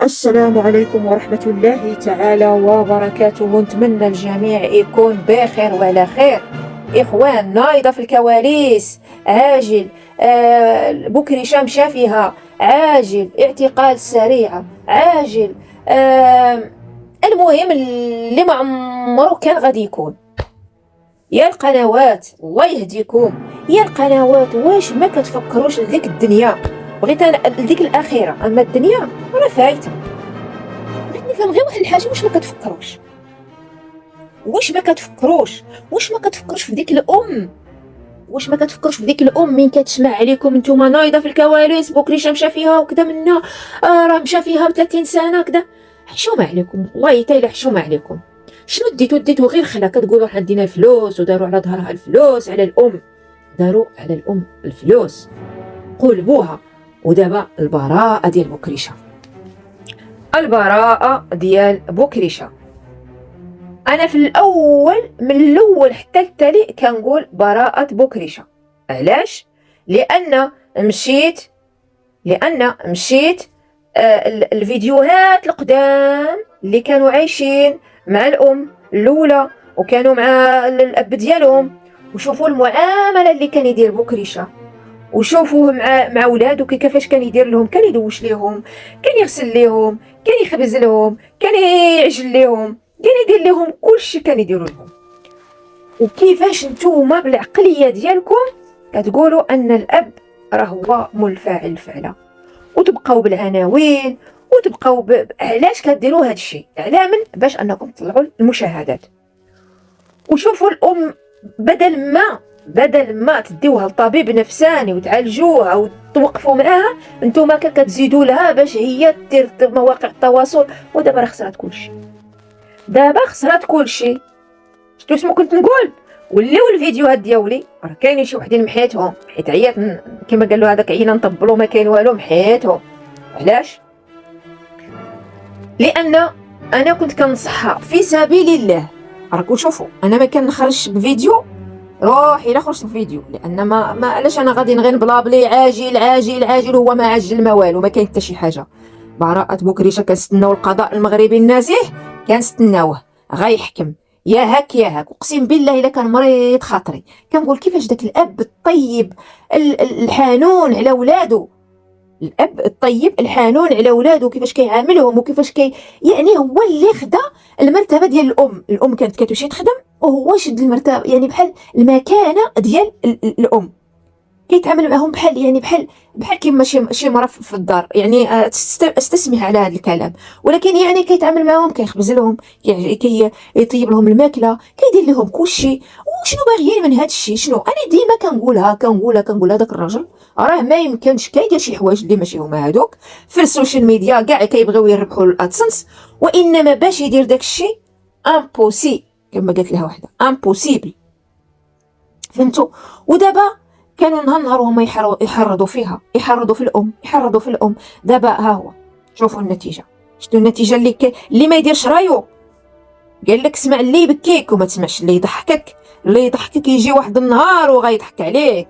السلام عليكم ورحمة الله تعالى وبركاته. نتمنى الجميع يكون بخير وعلى خير. إخوان، نايضة في الكواليس عاجل. بكري شام شافها عاجل. اعتقال سريع عاجل. المهم اللي ما عمره كان غادي يكون. يا القنوات الله يهديكم، يا القنوات واش ما كتفكروش لديك الدنيا؟ بغيت انا لديك الاخيره، اما الدنيا راه فايته. بغيت نفهم غير واحد الحاجه، واش ما كتفكروش؟ واش ما كتفكروش في ديك الام؟ واش ما كتفكروش في ديك الام من كتسمع عليكم نتوما نايضه في الكواليس بكري مشى فيها وكذا منا، راه مشى فيها ب30 سنه كذا. حشومه عليكم والله حتى الا حشومه عليكم. شنو ديتو غير خلا كتقولوا حنا دينا الفلوس وداروا على ظهرها الفلوس، على الام داروا على الام الفلوس، قلبوها. ودابا البراءه ديال بكريشه، البراءه ديال بكريشه. انا في الاول من الاول حتى التالي كنقول براءه بكريشه. علاش؟ لان مشيت الفيديوهات القدام اللي كانوا عايشين مع الام الاولى وكانوا مع الاب ديالهم، وشوفوا المعامله اللي كان يدير بكريشه، وشوفوه مع ولادو كيفاش كان يدير لهم. كان يدوش ليهم، كان يغسل ليهم، كان يخبز لهم، كان يعجل ليهم، كان يدير لهم كلشي كان يديروا لهم. وكيفاش نتوما بالعقليه ديالكم كتقولوا ان الاب راه هو منفعل الفعله، وتبقاو بالعناوين وتبقاو علاش كديروا هذا الشيء؟ على من؟ باش انكم تطلعوا المشاهدات. وشوفوا الام بدل ما تديوها لطبيب نفساني وتعالجوها وتوقفوا معاها، نتوما كتزيدوا لها باش هي دير مواقع التواصل. ودابا راه خسرات كلشي. شتو اسمو كنت نقول؟ وليو الفيديوهات ديالي راه كاينين شي وحدين محيتهم، حيت عيات كما قالوا هذاك عينا نطبلوا ما كاين والو، محيتهم. علاش؟ لان انا كنت كنصحها في سبيل الله. راكم شوفوا، انا ما كنخرجش بفيديو روحي لا خرجت بفيديو، لان ما علاش انا غادي نغير بلابلي عاجل هو ما عجل ما والو، ما كاين حتى شي حاجه. براءة بكريشه كنستناو القضاء المغربي النزيه، كنستناوه غيحكم يا هاك. اقسم بالله الا كان مريض خاطري كنقول كيفاش داك الاب الطيب الحنون على ولادو، الاب الطيب الحنون على ولادو، كيفاش كيعاملهم وكيفاش يعني هو اللي خدا المرتبه ديال الام كانت كتمشي تخدم وهو شد المرتبه، يعني بحال المكانه ديال الام. كيتعامل معهم بحال يعني بحال كيما شي مرا في الدار، يعني استسمح على هذا الكلام، ولكن يعني كيتعامل معهم، كيخبز لهم، كيطيب لهم الماكله، كيدير لهم كلشي. وشنو باغيين من هذا الشيء؟ شنو انا ديما كنقولها داك الراجل راه ما يمكنش كيدير شي حوايج اللي ماشي هما هذوك في السوشيال ميديا، كاع كيبغيو يربحوا الادسنس، وانما باش يدير داك الشيء امبوسي كما قالت لها وحده، امبوسيبل. فهمتوا؟ ودابا كانوا نهار هما يحرضوا في الام. دابا ها هو، شوفوا النتيجه. شتو النتيجه؟ اللي ما يديرش رايو قال لك اسمع اللي يبكيك وما تسمعش اللي يضحكك. اللي يضحكك يجي واحد النهار وغيضحك عليك.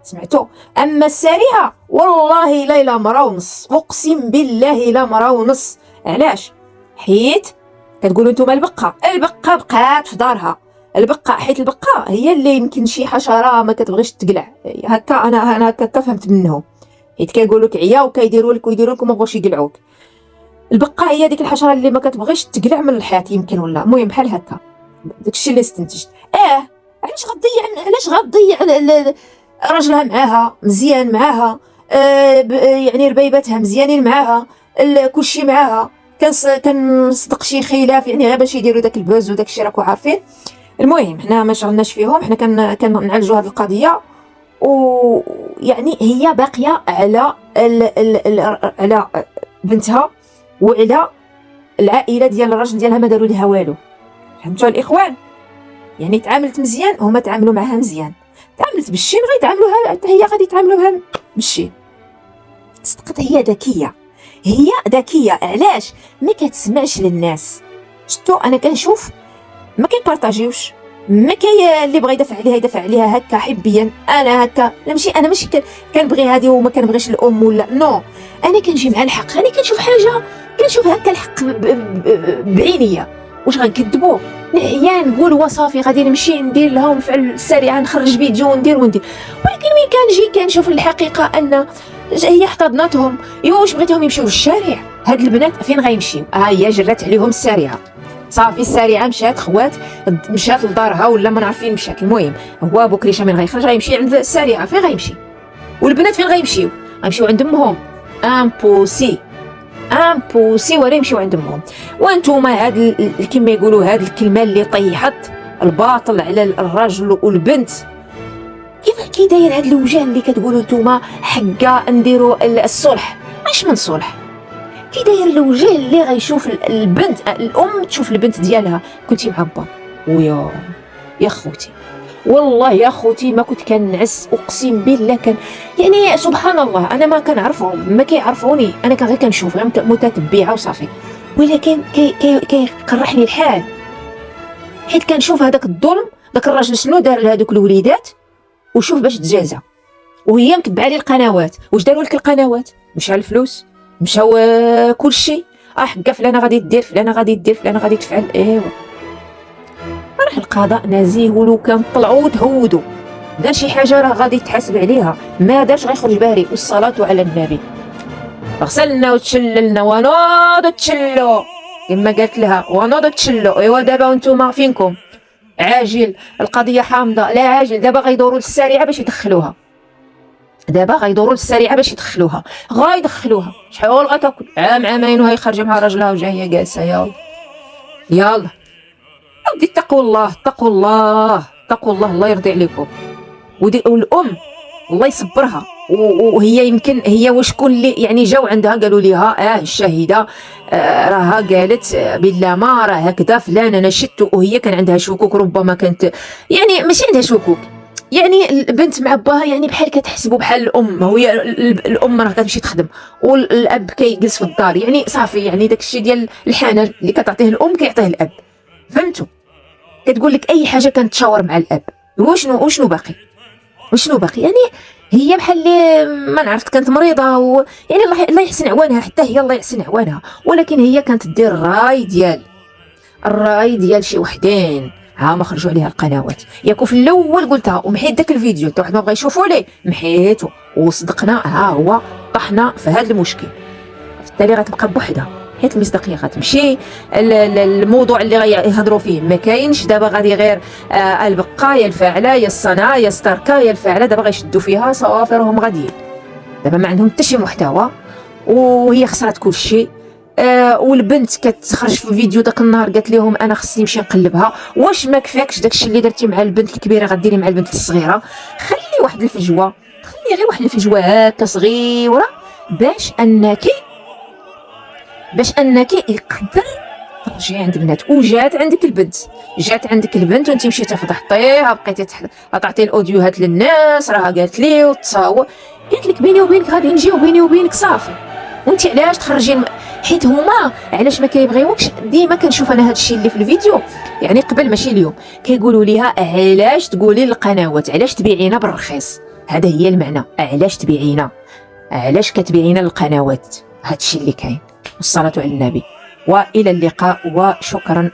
سمعتوا؟ اما السريعه والله لا مرا ونص، اقسم بالله لا مرا ونص. علاش؟ حيت كتقولوا نتوما البقه بقات في دارها. حيت البقه هي اللي يمكن شي حشره ما كتبغيش تقلع هكا. انا هكا فهمت منهم، حيت كيقولوا لك عيا وكيديروا لك وما بغاوش يقلعوك. البقه هي ديك الحشره اللي ما كتبغيش تقلع من الحيط يمكن، ولا المهم بحال هكا. داكشي اللي استنتجت. علاش غتضيع راجلها معاها مزيان معاها، يعني ربيباتها مزيانين معاها، كلشي معاها، كنصدق شي خلاف يعني غير باش يديروا داك البوز وداك الشيء راكو عارفين. المهم حنا ما شغلناش فيهم، حنا كنعالجوا هذه القضيه. ويعني هي باقيه على بنتها وعلى العائله ديال الراجل ديالها، ما داروا ليها والو. فهمتوا الاخوان؟ يعني تعاملت مزيان، هما تعاملوا معها مزيان. تعاملت بالشين غيتعاملوها حتى هي غادي يتعاملوا بها بالشين. صدقت هي ذكيه. علاش ما كتسمعش للناس؟ شتو انا كنشوف ما كيبارطاجيوش، ما كاين اللي بغى يدافع عليها هكا حبيا. انا هكا انا ماشي كنبغي هذه وما كنبغيش الام ولا نو. انا كنجي مع الحق، انا كنشوف حاجه نشوف هكا الحق بعينيا، واش غنكذبوه؟ نعيا نقول وصافي غادي نمشي ندير لهم فعل السريعه، نخرج فيديو وندير. ولكن ملي كنجي كنشوف الحقيقه ان هي احتضنتهم. واش بغيتهم يمشيو للشارع؟ هاد البنات فين غيمشيو؟ هي جرات عليهم السريعه، صافي السريعه مشات خوات، مشات لدارها ولا ما نعرف فين مشات. المهم هو بكريشه من غيخرج غيمشي عند السريعه، فين غيمشي؟ والبنات فين غيمشيو؟ غيمشيو عند امهم. امبوسي ولا يمشيو عند امهم. وانتوما هاد كما يقولوا هاد الكلمه اللي طيحت الباطل على الرجل والبنت. كيف داير هاد الوجه اللي كتقولوا نتوما حقا نديروا الصلح؟ اش من صلح؟ كي داير الوجه اللي غيشوف البنت، الام تشوف البنت ديالها كنتي مع با. ويا يا خوتي والله يا خوتي ما كنت كنعس، اقسم بالله كان يعني سبحان الله. انا ما كنعرفهم، ما كيعرفوني، انا غير كنشوف غير متتبعه وصافي. ولكن كيقرحني الحال، حيت كنشوف هذاك الظلم. داك الراجل شنو دار لهذوك الوليدات؟ وشوف باش تجازى. وهي متبعه لي القنوات. واش داروا لك القنوات؟ مشى الفلوس، مشاو كل شيء. حقا فلانه غادي دير، فلانه غادي دير، فلانه غادي تفعل. ايوا راه القضاء نزيه، ولو كان طلعوا وتهودوا دار شي حاجه راه غادي يتحاسب عليها. ما دارش غيخرج باري. والصلاه على النبي. غسلنا وتشللنا ونوض تشلو كما قالت لها، ونوض تشلو. ايوا دابا وانتوما فينكم؟ عاجل القضيه حامضه، لا عاجل. دابا غيدوروا للسريعه باش يدخلوها، غيدخلوها. شحال غتاكل؟ عام عامين وهي خارجه مع راجلها وجايه جالسه. يلا ودي اتقوا الله، الله يرضي عليكم. والام الله يصبرها. وهي يمكن هي وشكون اللي يعني جاو عندها قالوا ليها الشاهده راها قالت بالله ما راه هكذا فلان انا شت. وهي كان عندها شكوك، ربما كانت يعني ماشي عندها شكوك، يعني البنت مع باها يعني بحال كتحسبوا بحال الام. هي الام راه كتمشي تخدم والاب كيجلس في الدار، يعني صافي. يعني داك الشيء ديال الحنان اللي كتعطيه الام كيعطيه الاب. فهمتوا؟ كتقول لك اي حاجه كنتشاور مع الاب. وشنو باقي يعني. هي بحال اللي ما عرفت كانت مريضه يعني الله يحسن عوانها، حتى هي الله يحسن عوانها. ولكن هي كانت دير الراي ديال شي وحدين. ما خرجوا عليها القنوات. ياكو في الاول قلتها ومحيت داك الفيديو حتى واحد ما بغى يشوفوا ليه، محيته وصدقنا. هو طحنا في هذا المشكل. في التالي غتبقى بوحدها، حيت المصداقيه غتمشي. الموضوع اللي غيهضروا فيه ما كاينش. دابا غادي غير البقايه الفاعله، يا الصنعه يا ستاركا يا الفاعله. دابا غيشدوا فيها صوافي راهم غاديين. دابا ما عندهم حتى شي محتوى، وهي خسرت كل شيء. والبنت كتخرج في فيديو داك النهار قالت لهم انا خصني نمشي نقلبها. واش ما كفاكش داكشي اللي درتي مع البنت الكبيره غديري مع البنت الصغيره؟ خلي واحد الفجوه، غير واحد الفجوه هكا صغيره باش انك يقدر ترجعي عند بنات. وجات عندك البنت وانت مشيتي فضحتيها، بقيتي تعطي الاوديوهات للناس. راها قالت لي وتصاور، قالت لك بيني وبينك غادي نجيو بيني وبينك صافي. وانت علاش تخرجي؟ حيت هما علاش ما كيبغيوكش. ديما كنشوف انا هذا الشيء اللي في الفيديو، يعني قبل ماشي اليوم، كيقولوا ليها علاش تقولي للقنوات، علاش تبيعينا بالرخيص. هذا هي المعنى، علاش تبيعينا، علاش كتبيعينا للقنوات. هذا الشيء اللي كاين. والصلاة على النبي. والى اللقاء وشكرا.